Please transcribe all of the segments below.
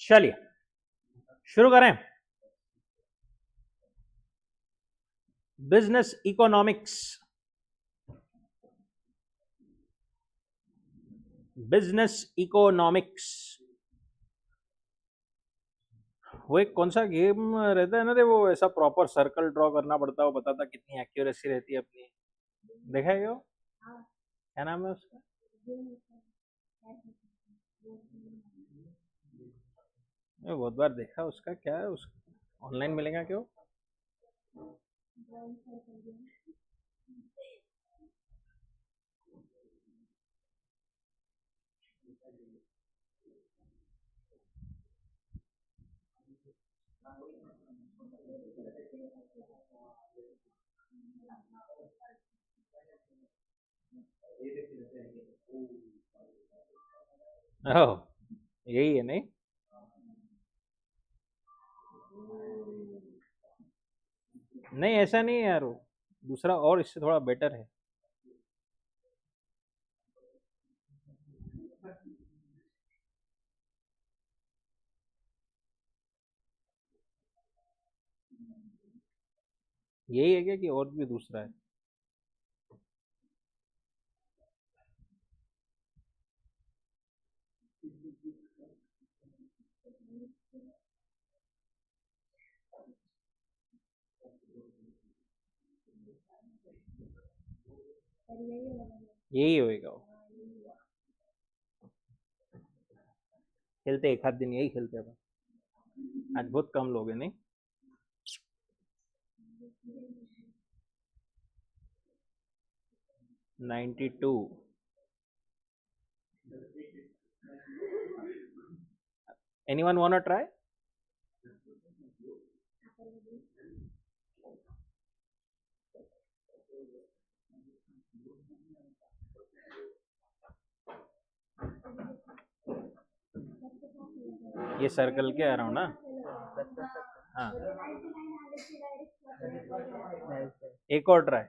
चलिए शुरू करें। बिजनेस इकोनॉमिक्स, बिजनेस इकोनॉमिक्स वो एक कौन सा गेम रहता है ना रे, वो ऐसा प्रॉपर सर्कल ड्रॉ करना पड़ता है, वो बताता कितनी एक्यूरेसी रहती है अपनी। देखा है वो? क्या नाम है उसका? मैं बहुत बार देखा उसका, क्या है उसका? ऑनलाइन मिलेगा क्यों? ओह, यही है नहीं? नहीं ऐसा नहीं है यार, वो दूसरा और इससे थोड़ा बेटर है। यही है क्या कि और भी दूसरा है? यही होएगा वो। खेलते एक आध दिन यही खेलते अपन। आज बहुत कम लोग हैं नहीं? 92। Anyone wanna try? ये सर्कल के अराउंड ना? हाँ, एक और ट्राई।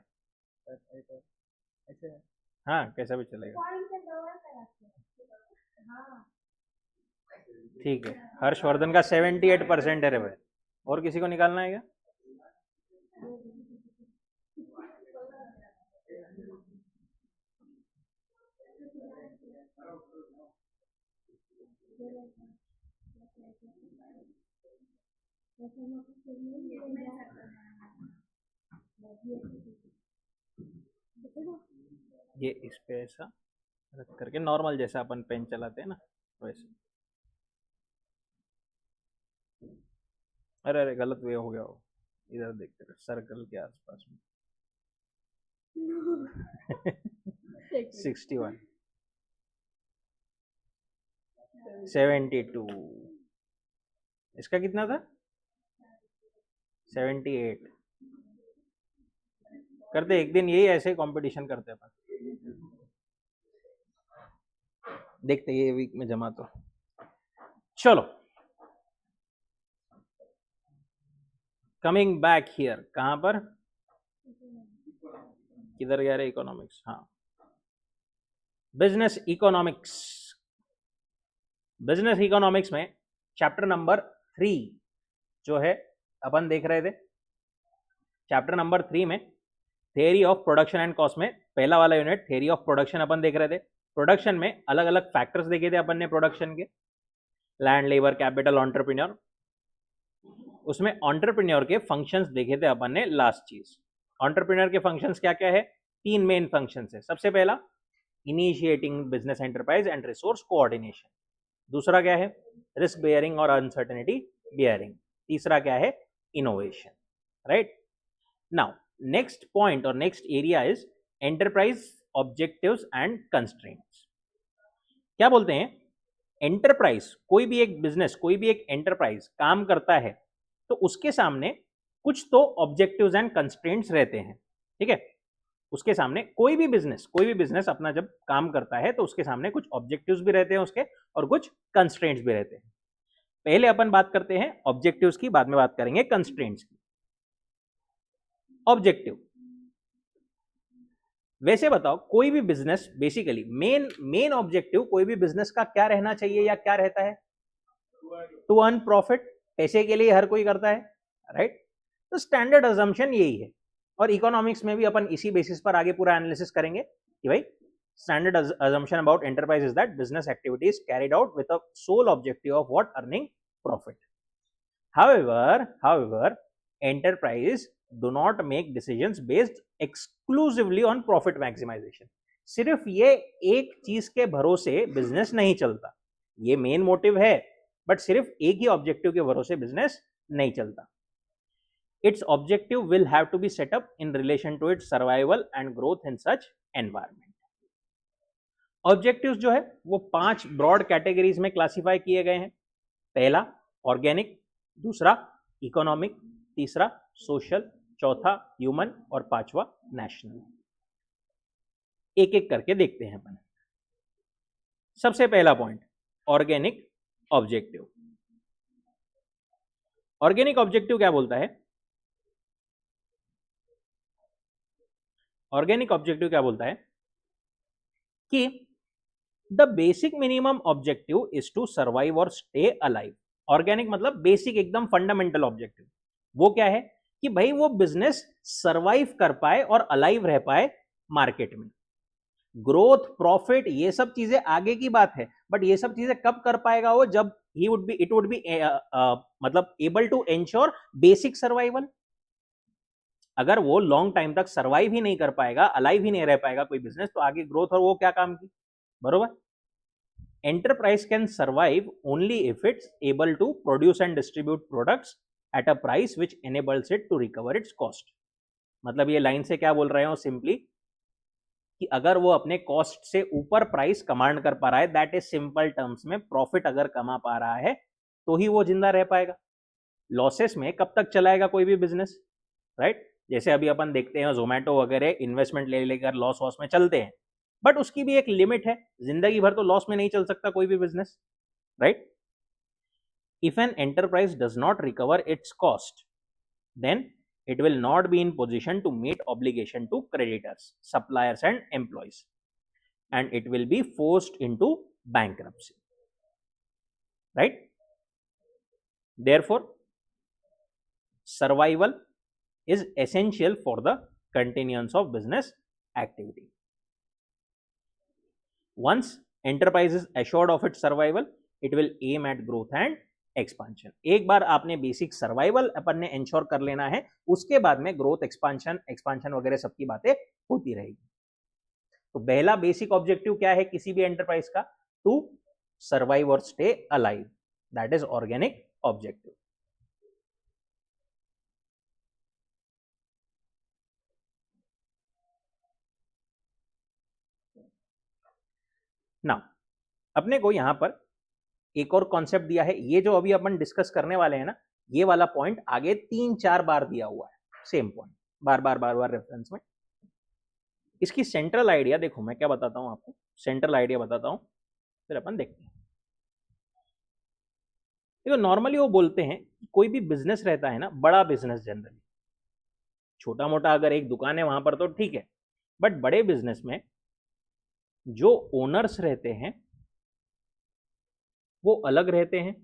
हाँ, कैसा भी चलेगा। ठीक है, हर्षवर्धन का 78% है रे भाई। और किसी को निकालना है क्या? ये इस पे ऐसा रख करके नॉर्मल जैसा अपन पेन चलाते हैं ना वैसे। अरे अरे गलत वे हो गया वो। इधर देखते रहे सर्कल के आसपास में। 61, 72। इसका कितना था? 78। करते एक दिन यही ऐसे कंपटीशन करते अपन। देखते ये वीक में जमा तो। चलो कमिंग बैक हियर, कहां पर? किधर गया रे? इकोनॉमिक्स, हाँ। बिजनेस इकोनॉमिक्स, बिजनेस इकोनॉमिक्स में चैप्टर नंबर 3 जो है अपन देख रहे थे। चैप्टर नंबर 3 में theory of production and cost में पहला वाला यूनिट थियरी ऑफ प्रोडक्शन अपन देख रहे थे। प्रोडक्शन में अलग अलग फैक्टर्स देखे थे अपन ने प्रोडक्शन के, लैंड, लेबर, कैपिटल, एंटरप्रेन्योर। उसमें एंटरप्रेन्योर के फंक्शंस देखे थे अपन ने। लास्ट चीज, एंटरप्रेन्योर के फंक्शंस क्या क्या है? 3 मेन फंक्शंस है। सबसे पहला initiating business enterprise and resource coordination. दूसरा क्या है? रिस्क बेयरिंग और अनसर्टेनिटी बेयरिंग। तीसरा क्या है? Innovation. Right now next point और next area is enterprise objectives and constraints. क्या बोलते हैं? एंटरप्राइज, कोई भी एक बिजनेस, कोई भी एक एंटरप्राइज काम करता है तो उसके सामने कुछ तो ऑब्जेक्टिव्स एंड कंस्ट्रेंट्स रहते हैं, ठीक है। उसके सामने कोई भी बिजनेस अपना जब काम करता है तो उसके सामने कुछ ऑब्जेक्टिव्स भी रहते हैं उसके, और कुछ कंस्ट्रेंट्स भी रहते हैं। पहले अपन बात करते हैं ऑब्जेक्टिव्स की, बाद में बात करेंगे कंस्ट्रेंट्स की। ऑब्जेक्टिव, वैसे बताओ कोई भी बिजनेस बेसिकली मेन ऑब्जेक्टिव कोई भी बिजनेस का क्या रहना चाहिए या क्या रहता है? To earn profit. पैसे के लिए हर कोई करता है, राइट। तो स्टैंडर्ड अजम्पशन यही है, और इकोनॉमिक्स में भी अपन इसी बेसिस पर आगे पूरा एनालिसिस करेंगे कि भाई standard assumption about enterprise is that business activity is carried out with a sole objective of what? Earning profit. However, enterprise do not make decisions based exclusively on profit maximization. सिर्फ ये एक चीज के भरोसे business नहीं चलता, ये main motive है, बट सिर्फ एक ही ऑब्जेक्टिव के भरोसे बिजनेस नहीं चलता। Its objective will have to be set up in relation to its survival and growth in such environment. Objectives जो है वो 5 ब्रॉड कैटेगरीज में क्लासिफाई किए गए हैं। पहला ऑर्गेनिक, दूसरा इकोनॉमिक, तीसरा सोशल, चौथा ह्यूमन और पांचवा नेशनल। एक एक करके देखते हैं अपन। सबसे पहला point, organic objective. Organic objective क्या बोलता है? ऑर्गेनिक ऑब्जेक्टिव क्या बोलता है कि the basic minimum objective is to survive और स्टे अलाइव। ऑर्गेनिक मतलब बेसिक, एकदम फंडामेंटल ऑब्जेक्टिव। वो क्या है कि भाई वो बिजनेस सर्वाइव कर पाए और अलाइव रह पाए मार्केट में। ग्रोथ, प्रॉफिट, ये सब चीजें आगे की बात है, बट ये सब चीजें कब कर पाएगा वो? जब इट वुड बी मतलब able to ensure basic survival. अगर वो लॉन्ग टाइम तक सर्वाइव ही नहीं कर पाएगा, अलाइव ही नहीं रह पाएगा कोई बिजनेस, तो आगे ग्रोथ और वो क्या काम की? बरोबर। Enterprise can survive only if it's able to produce and distribute products at a price which enables it to recover its cost. मतलब ये लाइन से क्या बोल रहे हो सिंपली, कि अगर वो अपने कॉस्ट से ऊपर प्राइस कमांड कर पा रहा है, दैट इज सिंपल टर्म्स में प्रॉफिट अगर कमा पा रहा है तो ही वो जिंदा रह पाएगा। लॉसेस में कब तक चलाएगा कोई भी बिजनेस, राइट। जैसे अभी अपन देखते हैं जोमेटो वगैरह इन्वेस्टमेंट ले लेकर लॉस वॉस में चलते हैं, बट उसकी भी एक लिमिट है। जिंदगी भर तो लॉस में नहीं चल सकता कोई भी business, right. If an enterprise does not recover its cost, then it will not be in position to meet obligation to creditors, suppliers and employees, and it will be forced into bankruptcy, right. Therefore survival is essential for the continuance of business activity. Once enterprise is assured of its survival, it will aim at growth and expansion. एक बार आपने basic survival अपन ने ensure कर लेना है, उसके बाद में growth, expansion वगैरह सबकी बातें होती रहेगी। तो पहला बेसिक ऑब्जेक्टिव क्या है किसी भी एंटरप्राइज का? टू सर्वाइव और stay alive, that is organic objective. Now अपने को यहां पर एक और कॉन्सेप्ट दिया है। ये जो अभी अपन डिस्कस करने वाले हैं ना, ये वाला पॉइंट आगे 3-4 बार दिया हुआ है, सेम पॉइंट बार बार रेफरेंस में। इसकी सेंट्रल आइडिया देखो, मैं क्या बताता हूं आपको, सेंट्रल आइडिया बताता हूं, फिर अपन देखते हैं। देखो नॉर्मली वो बोलते हैं कोई भी बिजनेस रहता है ना, बड़ा बिजनेस जनरली, छोटा मोटा अगर एक दुकान है वहां पर तो ठीक है, बट बड़े बिजनेस में जो ओनर्स रहते हैं वो अलग रहते हैं,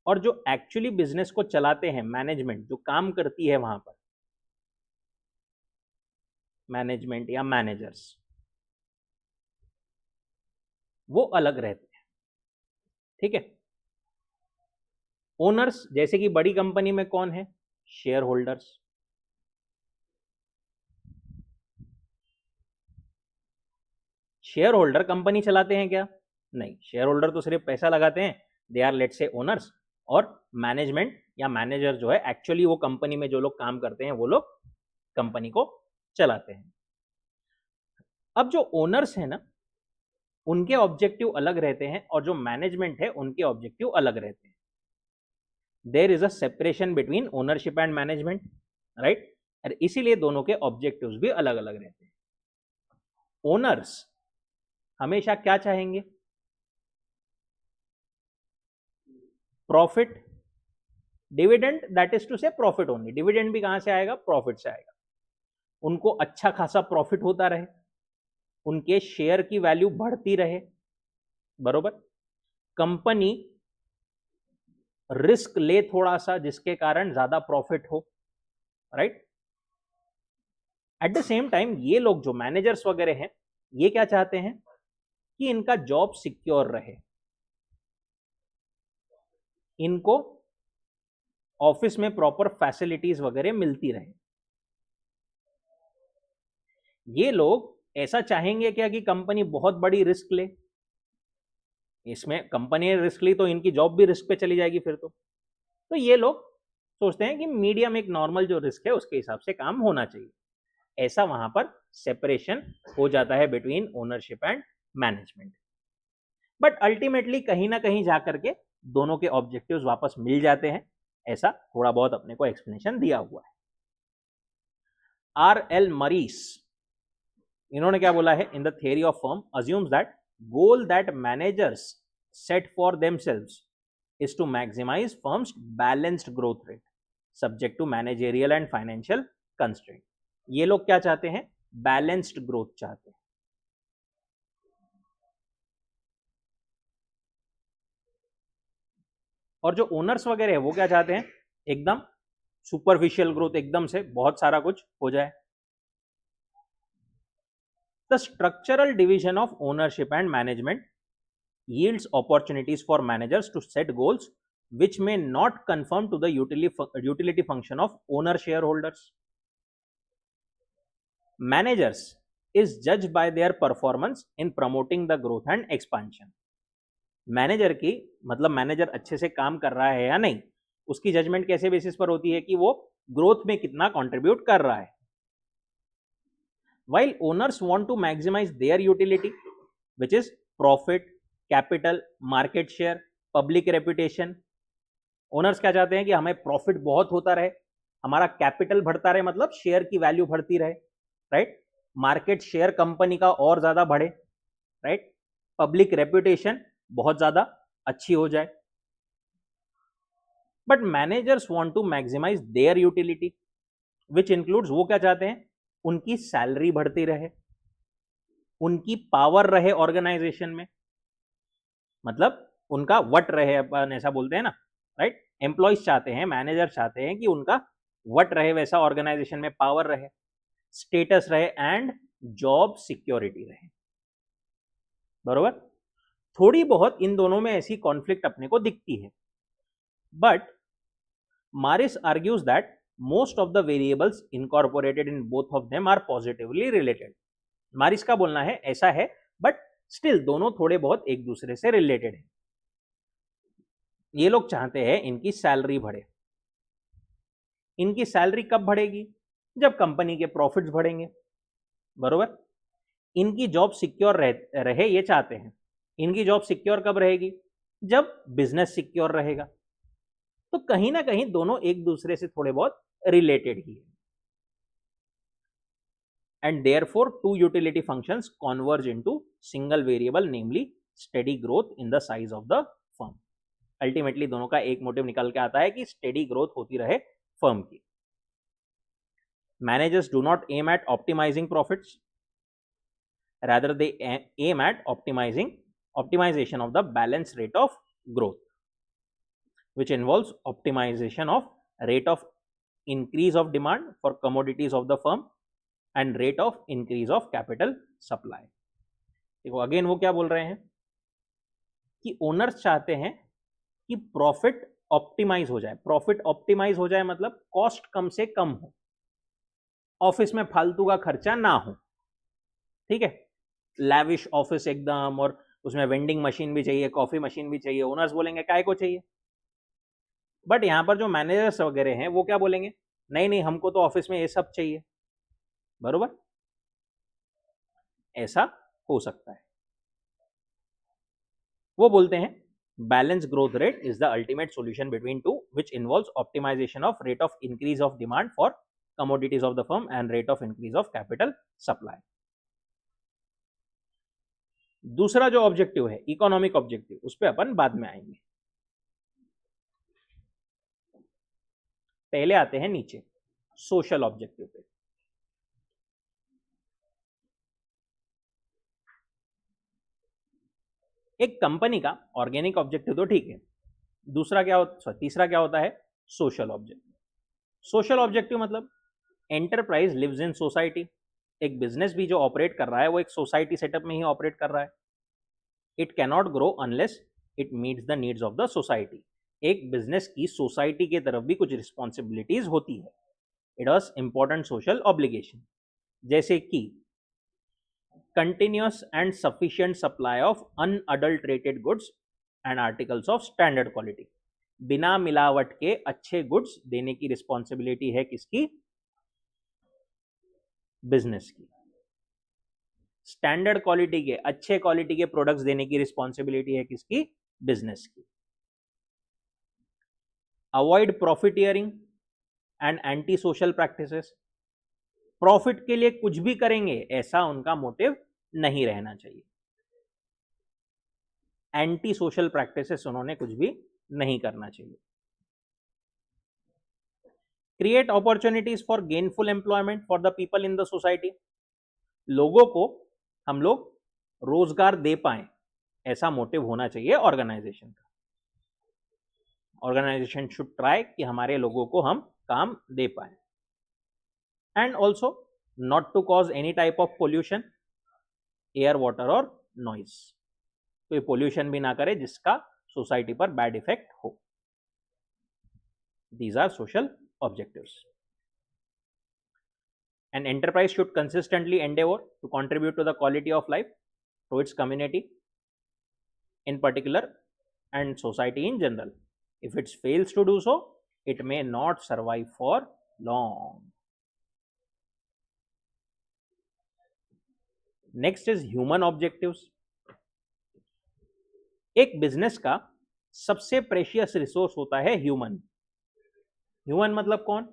और जो एक्चुअली बिजनेस को चलाते हैं, मैनेजमेंट जो काम करती है वहां पर, मैनेजमेंट या मैनेजर्स, वो अलग रहते हैं, ठीक है। ओनर्स जैसे कि बड़ी कंपनी में कौन है? Share holders. Share holder company चलाते हैं क्या? नहीं, शेयर होल्डर तो सिर्फ पैसा लगाते हैं, they are let's say owners. और मैनेजमेंट या मैनेजर जो है, एक्चुअली वो कंपनी में जो लोग काम करते हैं वो लोग कंपनी को चलाते हैं। अब जो ओनर्स है ना, उनके ऑब्जेक्टिव अलग रहते हैं, और जो मैनेजमेंट है उनके ऑब्जेक्टिव अलग रहते हैं। There is a separation between ownership and management, right. और इसीलिए दोनों के ऑब्जेक्टिव्स भी अलग अलग रहते हैं। ओनर्स हमेशा क्या चाहेंगे? Profit, dividend, that is to say profit only. Dividend भी कहां से आएगा? प्रॉफिट से आएगा। उनको अच्छा खासा प्रॉफिट होता रहे, उनके शेयर की वैल्यू बढ़ती रहे, बरोबर। कंपनी रिस्क ले थोड़ा सा जिसके कारण ज्यादा प्रॉफिट हो, right. At the same time ये लोग जो मैनेजर्स वगैरह हैं, ये क्या चाहते हैं कि इनका जॉब सिक्योर रहे, इनको ऑफिस में प्रॉपर फैसिलिटीज वगैरह मिलती रहे। ये लोग ऐसा चाहेंगे क्या कि कंपनी बहुत बड़ी रिस्क ले? इसमें कंपनी ने रिस्क ली तो इनकी जॉब भी रिस्क पे चली जाएगी फिर तो ये लोग सोचते हैं कि मीडियम, एक नॉर्मल जो रिस्क है उसके हिसाब से काम होना चाहिए। ऐसा वहां पर सेपरेशन हो जाता है between ownership and management. But ultimately कहीं ना कहीं जाकर के दोनों के ऑब्जेक्टिव्स वापस मिल जाते हैं, ऐसा थोड़ा बहुत अपने को एक्सप्लेनेशन दिया हुआ है। R.L. मरीस, इन्होंने क्या बोला है? In the theory of firm assumes that goal that managers set for themselves is to maximize firm's balanced growth rate subject to managerial and financial constraint। ये लोग क्या चाहते हैं? बैलेंस्ड ग्रोथ चाहते हैं। और जो ओनर्स वगैरह है वो क्या चाहते हैं? एकदम सुपरफिशियल ग्रोथ, एकदम से बहुत सारा कुछ हो जाए। The structural division of ownership and management yields opportunities for managers to set goals which may not conform to the utility function of owner shareholders. Managers is judged by their performance in promoting the growth and expansion. Manager की मतलब manager अच्छे से काम कर रहा है या नहीं, उसकी जजमेंट कैसे बेसिस पर होती है? कि वो ग्रोथ में कितना कंट्रीब्यूट कर रहा है। While owners want to maximize their utility, which is profit, capital, market share, public reputation, owners क्या चाहते हैं? कि हमें प्रॉफिट बहुत होता रहे, हमारा कैपिटल बढ़ता रहे, मतलब शेयर की वैल्यू बढ़ती रहे, राइट। मार्केट शेयर कंपनी का और ज्यादा बढ़े, राइट। पब्लिक रेपुटेशन बहुत ज्यादा अच्छी हो जाए। But managers want to maximise their utility, which includes, वो क्या चाहते हैं? उनकी सैलरी बढ़ती रहे, उनकी पावर रहे ऑर्गेनाइजेशन में, मतलब उनका वट रहे, अपन ऐसा बोलते हैं ना, राइट। एम्प्लॉयज चाहते हैं, मैनेजर चाहते हैं कि उनका वट रहे, वैसा ऑर्गेनाइजेशन में पावर रहे, स्टेटस रहे एंड जॉब सिक्योरिटी रहे, बरोबर। थोड़ी बहुत इन दोनों में ऐसी कॉन्फ्लिक्ट अपने को दिखती है, but Morris argues that most of the variables incorporated in both of them are positively related। मारिस का बोलना है ऐसा है, बट स्टिल दोनों थोड़े बहुत एक दूसरे से रिलेटेड है। ये लोग चाहते हैं इनकी सैलरी बढ़े। इनकी सैलरी कब बढ़ेगी? जब कंपनी के प्रॉफिट्स बढ़ेंगे, बरोबर। इनकी जॉब सिक्योर रहे, ये चाहते हैं। इनकी जॉब सिक्योर कब रहेगी? जब बिजनेस सिक्योर रहेगा। तो कहीं ना कहीं दोनों एक दूसरे से थोड़े बहुत रिलेटेड ही है, and therefore two utility functions converge into single variable, namely steady growth in the size of the firm। Ultimately दोनों का एक मोटिव निकल के आता है कि स्टेडी ग्रोथ होती रहे फर्म की। Managers do not aim at optimising profits, rather they aim at optimization of the balance rate of growth, which involves optimization of rate of increase of demand for commodities of the firm and rate of increase of capital supply। देखो again वो क्या बोल रहे हैं कि owners चाहते हैं कि प्रॉफिट ऑप्टिमाइज हो जाए। प्रॉफिट ऑप्टिमाइज हो जाए मतलब कॉस्ट कम से कम हो, ऑफिस में फालतू का खर्चा ना हो, ठीक है। लैविश ऑफिस एकदम, और उसमें वेंडिंग मशीन भी चाहिए, कॉफी मशीन भी चाहिए। ओनर्स बोलेंगे काय को चाहिए? बट यहां पर जो मैनेजर्स वगैरह हैं वो क्या बोलेंगे? नहीं नहीं, हमको तो ऑफिस में ये सब चाहिए, बरोबर। ऐसा हो सकता है। वो बोलते हैं Balanced growth rate is the ultimate solution between two, which involves optimization of rate of increase of demand for commodities of the firm and rate of increase of capital supply. दूसरा जो ऑब्जेक्टिव है economic objective, उस पर अपन बाद में आएंगे. पहले आते हैं नीचे सोशल ऑब्जेक्टिव पे. एक कंपनी का ऑर्गेनिक ऑब्जेक्टिव तो ठीक है, दूसरा क्या होता, तीसरा क्या होता है, सोशल ऑब्जेक्टिव. सोशल ऑब्जेक्टिव मतलब एंटरप्राइज लिव्स इन सोसाइटी. एक बिजनेस भी जो ऑपरेट कर रहा है वो एक सोसाइटी सेटअप में ही ऑपरेट कर रहा है. It cannot grow unless it meets the needs of the society. एक बिजनेस की सोसाइटी की तरफ भी कुछ रिस्पॉन्सिबिलिटीज होती है. It has important social obligation, जैसे कि continuous and sufficient supply of unadulterated goods and articles of standard quality. बिना मिलावट के अच्छे गुड्स देने की रिस्पॉन्सिबिलिटी है किसकी, बिजनेस की. स्टैंडर्ड क्वालिटी के, अच्छे क्वालिटी के प्रोडक्ट्स देने की रिस्पॉन्सिबिलिटी है किसकी, बिजनेस की. Avoid profiteering and anti social practices. Profit के लिए कुछ भी करेंगे ऐसा उनका मोटिव नहीं रहना चाहिए. एंटी सोशल प्रैक्टिसेस उन्होंने कुछ भी नहीं करना चाहिए. Create opportunities for gainful employment for the people in the society. लोगों को हम लोग रोजगार दे पाए ऐसा मोटिव होना चाहिए ऑर्गेनाइजेशन का. ऑर्गेनाइजेशन शुड ट्राई कि हमारे लोगों को हम काम दे पाए. And also not to cause any type of pollution, air, water और नॉइज. कोई पोल्यूशन भी ना करे जिसका सोसाइटी पर बैड इफेक्ट हो. These are social objectives. An enterprise should consistently endeavor to contribute to the quality of life to its community in particular and society in general. If it fails to do so, it may not survive for long. Next is human objectives. एक business का सबसे precious resource होता है human. Human मतलब कौन,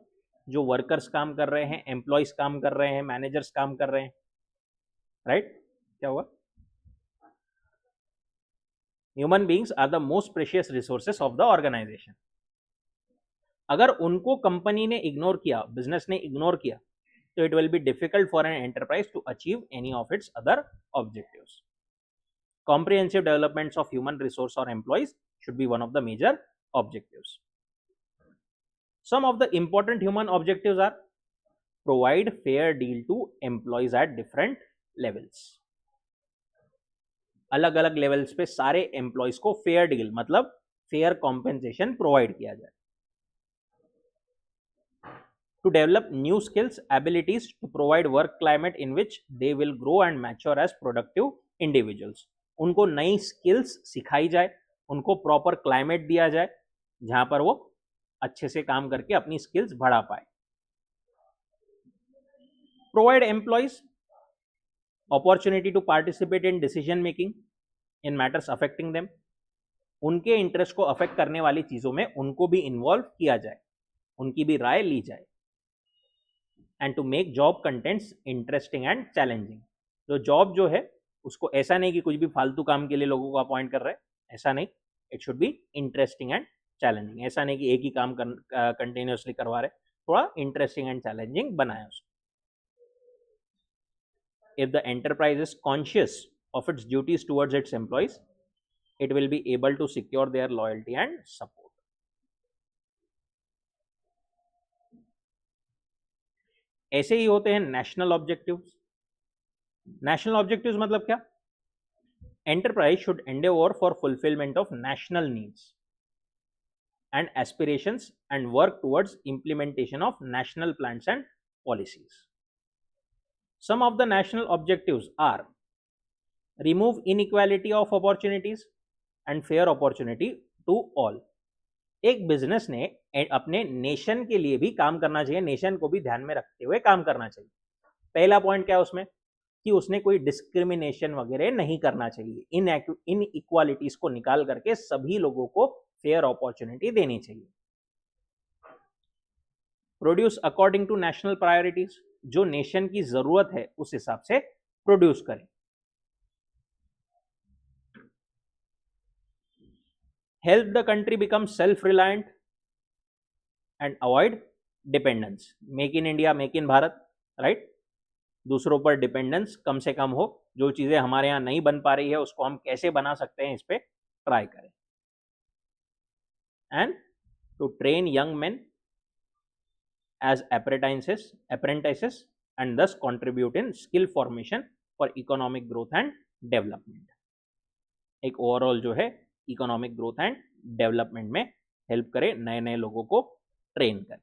जो workers काम कर रहे हैं, एम्प्लॉयज काम कर रहे हैं, मैनेजर्स काम कर रहे हैं, राइट? क्या हुआ? Human beings are the most precious resources of the organisation. अगर उनको कंपनी ने इग्नोर किया, बिजनेस ने इग्नोर किया, so it will be difficult for an enterprise to achieve any of its other objectives. Comprehensive developments of human resource or employees should be one of the major objectives. Some of the important human objectives are provide fair deal to employees at different levels. अलग अलग levels पे सारे employees को fair deal मतलब fair compensation provide किया जाए. To develop new skills, abilities to provide work climate in which they will grow and mature as productive individuals. उनको नई स्किल्स सिखाई जाए, उनको प्रॉपर क्लाइमेट दिया जाए जहां पर वो अच्छे से काम करके अपनी स्किल्स बढ़ा पाए. Provide employees opportunity to participate in decision making in matters affecting them. उनके इंटरेस्ट को अफेक्ट करने वाली चीजों में उनको भी इन्वॉल्व किया जाए, उनकी भी राय ली जाए. And to make job contents interesting and challenging. जो जॉब जो है उसको ऐसा नहीं कि कुछ भी फालतू काम के लिए लोगों को अपॉइंट कर रहे हैं, ऐसा नहीं. It should be interesting and challenging. ऐसा नहीं कि एक ही काम कंटिन्यूसली करवा रहे, थोड़ा इंटरेस्टिंग एंड चैलेंजिंग बनाया उसको. If the enterprise is conscious of its duties towards its employees, it will be able to secure their loyalty and support. ऐसे ही होते हैं नेशनल ऑब्जेक्टिव्स. नेशनल ऑब्जेक्टिव्स मतलब क्या? Enterprise should Endeavour for fulfilment of national needs and aspirations and work towards implementation of national plans and policies. Some of the national objectives are remove inequality of opportunities and fair opportunity to all. एक business ने अपने nation के लिए भी काम करना चाहिए, nation को भी ध्यान में रखते हुए काम करना चाहिए. पहला पॉइंट क्या है उसमें? कि उसने कोई डिस्क्रिमिनेशन वगैरह नहीं करना चाहिए, इन इक्वालिटीज को निकाल करके सभी लोगों को फेयर अपॉर्चुनिटी देनी चाहिए। Produce according to national priorities, जो नेशन की जरूरत है उस हिसाब से प्रोड्यूस करें। Help the country become self reliant and avoid dependence, make in India, make in Bharat, right. दूसरों पर डिपेंडेंस कम से कम हो, जो चीजें हमारे यहाँ नहीं बन पा रही है उसको हम कैसे बना सकते हैं इस पे ट्राई करें। And to train young men as apprentices and thus contribute in skill formation for economic growth and development। एक ओवरऑल जो है इकोनॉमिक ग्रोथ एंड डेवलपमेंट में हेल्प करे, नए नए लोगों को ट्रेन करे।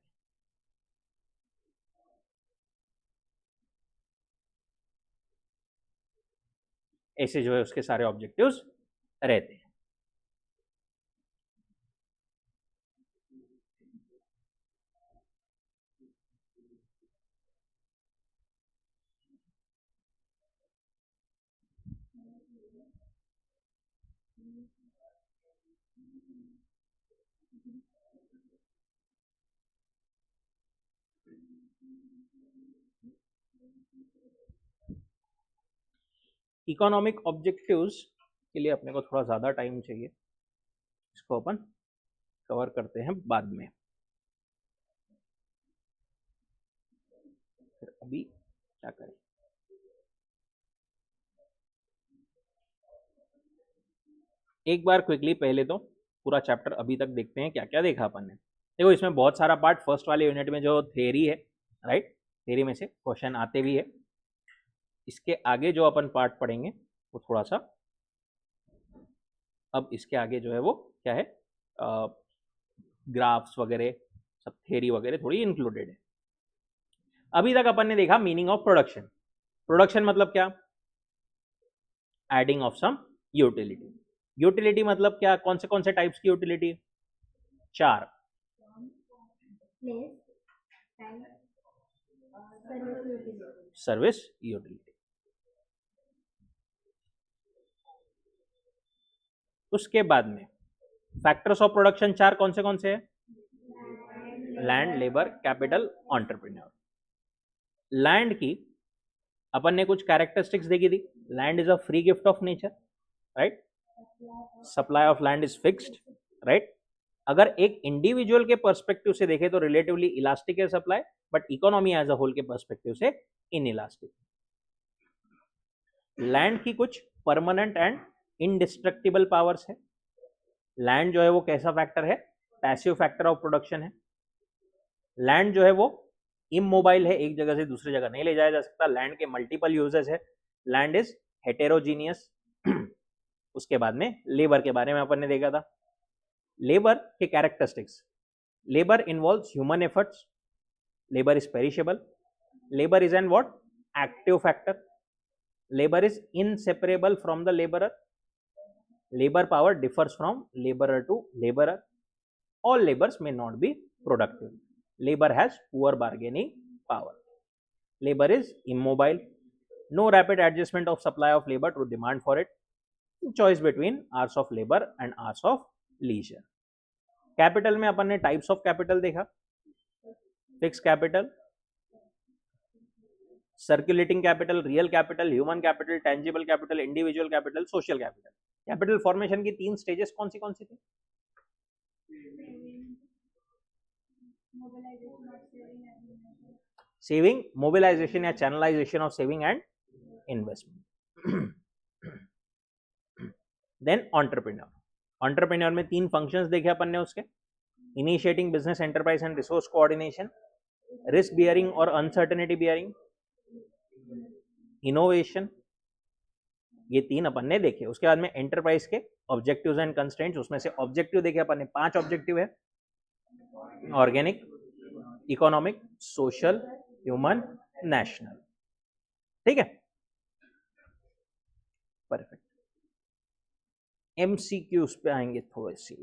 ऐसे जो है उसके सारे ऑब्जेक्टिव्स रहते हैं। इकोनॉमिक ऑब्जेक्टिव्स के लिए अपने को थोड़ा ज़्यादा टाइम चाहिए, इसको अपन कवर करते हैं बाद में। फिर अभी क्या करें, एक बार क्विकली पहले तो पूरा चैप्टर अभी तक देखते हैं क्या क्या देखा अपन ने। देखो इसमें बहुत सारा पार्ट, फर्स्ट वाले यूनिट में जो थ्योरी है, राइट, थ्योरी में से क्वेश्चन आते भी है। इसके आगे जो अपन पार्ट पढ़ेंगे वो थोड़ा सा, अब इसके आगे जो है वो क्या है, ग्राफ्स वगैरह सब, थ्योरी वगैरह थोड़ी इंक्लूडेड है। अभी तक अपन ने देखा मीनिंग ऑफ प्रोडक्शन। प्रोडक्शन मतलब क्या, adding of some utility. Utility मतलब क्या, कौन से टाइप्स की यूटिलिटी, चार, सर्विस यूटिलिटी। उसके बाद में फैक्टर्स ऑफ प्रोडक्शन चार कौन से हैं, land, labour, capital, entrepreneur. Land की अपन ने कुछ कैरेक्टरिस्टिक्स देखी थी। Land is a free gift of nature, right. Supply of land is fixed, right. अगर एक इंडिविजुअल के पर्सपेक्टिव से देखें तो रिलेटिवली इलास्टिक है supply, but economy as a whole के पर्सपेक्टिव से इनइलास्टिक। लैंड की कुछ परमानेंट एंड इनडिस्ट्रक्टिबल पावर्स है। लैंड जो है वो कैसा फैक्टर है, पैसिव फैक्टर ऑफ प्रोडक्शन है। लैंड जो है वो इमोबाइल है, एक जगह से दूसरी जगह नहीं ले जाया जा सकता। लैंड के मल्टीपल यूजेस है। Land is heterogeneous. उसके बाद में लेबर के बारे में अपन ने देखा था। लेबर के characteristics, labour involves human efforts, labour is perishable, labour is an what, active factor, labour is inseparable from the labourer, labor power differs from laborer to laborer, all labors may not be productive, labor has poor bargaining power, labor is immobile, no rapid adjustment of supply of labor to demand for it, choice between hours of labor and hours of leisure। Capital में अपन ने types of capital देखा, fix capital, circulating capital, real capital, human capital, tangible capital, individual capital, social capital. Capital formation की तीन stages कौन सी थी, saving, mobilisation या channelisation of saving and investment. Then entrepreneur. Entrepreneur में तीन फंक्शंस देखे अपन ने उसके, initiating business enterprise and resource coordination, risk bearing और अनसर्टेनिटी बियरिंग, इनोवेशन। ये तीन अपन ने देखे। उसके बाद में एंटरप्राइज के ऑब्जेक्टिव्स एंड कंस्ट्रेंट्स, उसमें से ऑब्जेक्टिव देखे अपन ने, 5 ऑब्जेक्टिव है, organic, economic, social, human, national. ठीक है, परफेक्ट। एमसीक्यूज पे आएंगे थोड़े सी।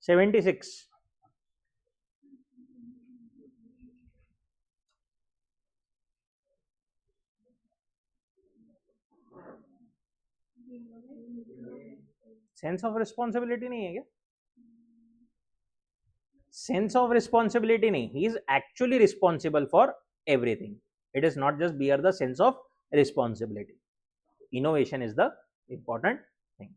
76. सेंस ऑफ रिस्पॉन्सिबिलिटी नहीं है क्या? सेंस ऑफ रिस्पॉन्सिबिलिटी नहीं, he is actually responsible for everything. It is not just bear the sense of responsibility. Innovation is the important thing.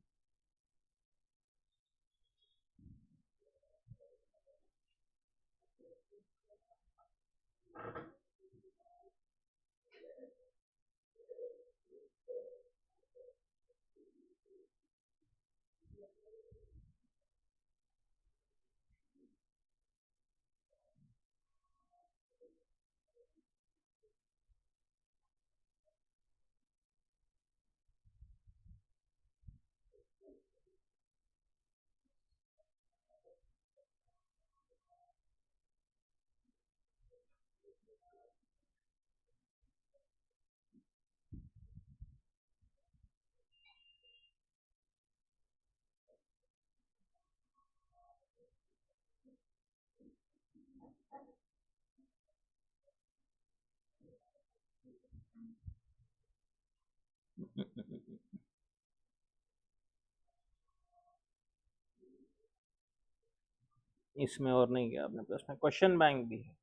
इसमें और नहीं किया आपने प्रश्न. क्वेश्चन बैंक भी है.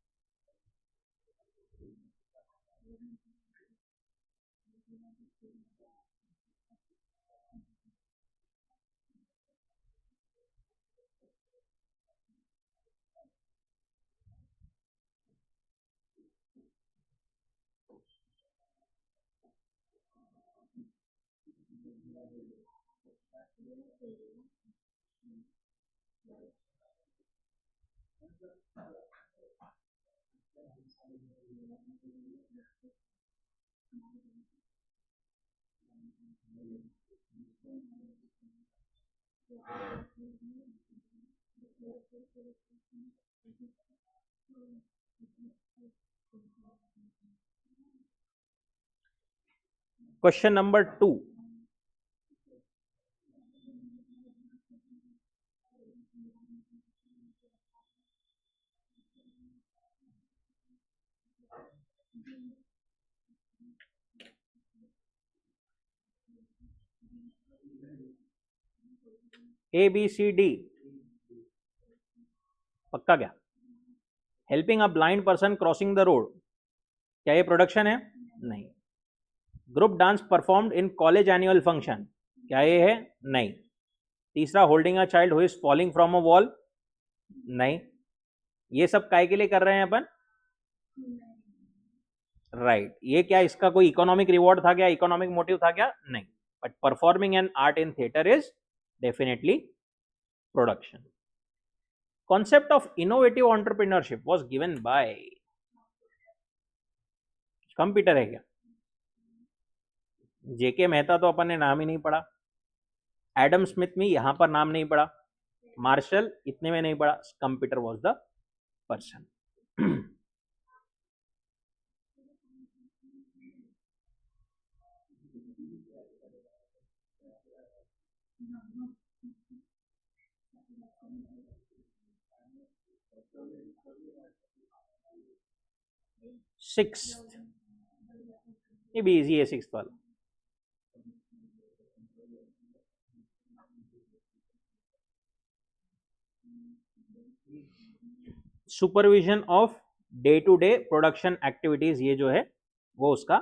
Question number 2. A B C D पक्का क्या? Helping a blind person crossing the road, क्या ये प्रोडक्शन है? नहीं. Group dance performed in college annual function, क्या ये है? नहीं. तीसरा, holding a child who is falling from a wall, नहीं. ये सब काय के लिए कर रहे हैं अपन? राइट. ये क्या इसका कोई इकोनॉमिक रिवॉर्ड था क्या? इकोनॉमिक मोटिव था क्या? नहीं. But performing an art in theatre is definitely production. Concept of innovative entrepreneurship was given by computer है क्या? जेके मेहता तो अपन ने नाम ही नहीं पढ़ा. एडम स्मिथ में यहां पर नाम नहीं पढ़ा. मार्शल इतने में नहीं पढ़ा. Computer was the person. Sixth, ये भी इजी है सिक्स्थ वाला. Supervision of day to day production activities, ये जो है वो उसका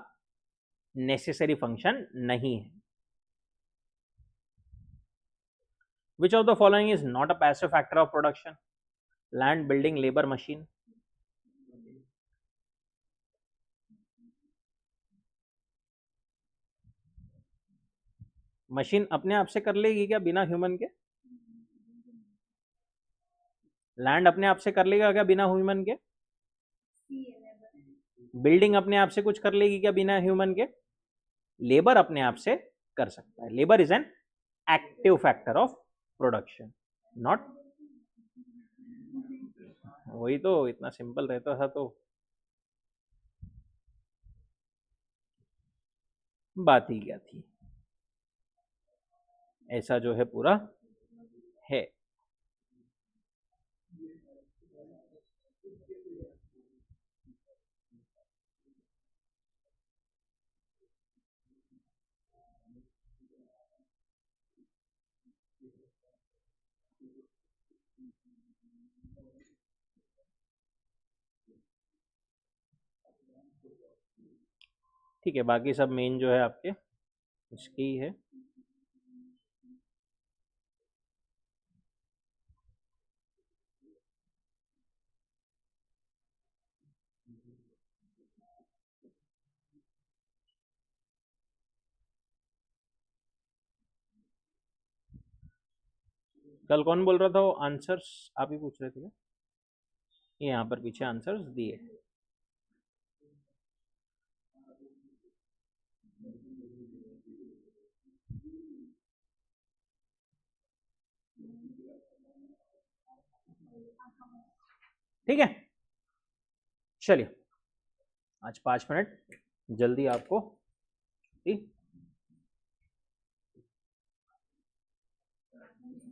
नेसेसरी फंक्शन नहीं है. Which of the following is not a passive factor of production? Land, building, labour, machine. Machine अपने आप से कर लेगी क्या बिना ह्यूमन के? लैंड अपने आप से कर लेगा क्या बिना ह्यूमन के? बिल्डिंग अपने आप से कुछ कर लेगी क्या बिना ह्यूमन के? लेबर अपने आप से कर सकता है. Labour is an active factor of production, not. वही तो, इतना सिंपल रहता था तो. बात ही क्या थी, ऐसा जो है पूरा है। ठीक है, बाकी सब मेन जो है आपके इसकी ही है। कल कौन बोल रहा था वो आंसर्स आप ही पूछ रहे थे क्या? ये यहाँ पर पीछे आंसर्स दिए। ठीक है, चलिए आज 5 मिनट जल्दी आपको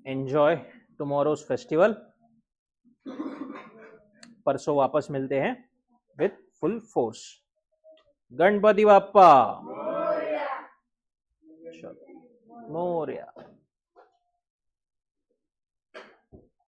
एंजॉय टुमारोज फेस्टिवल। परसों वापस मिलते हैं with full force. Ganpati Bappa Morya.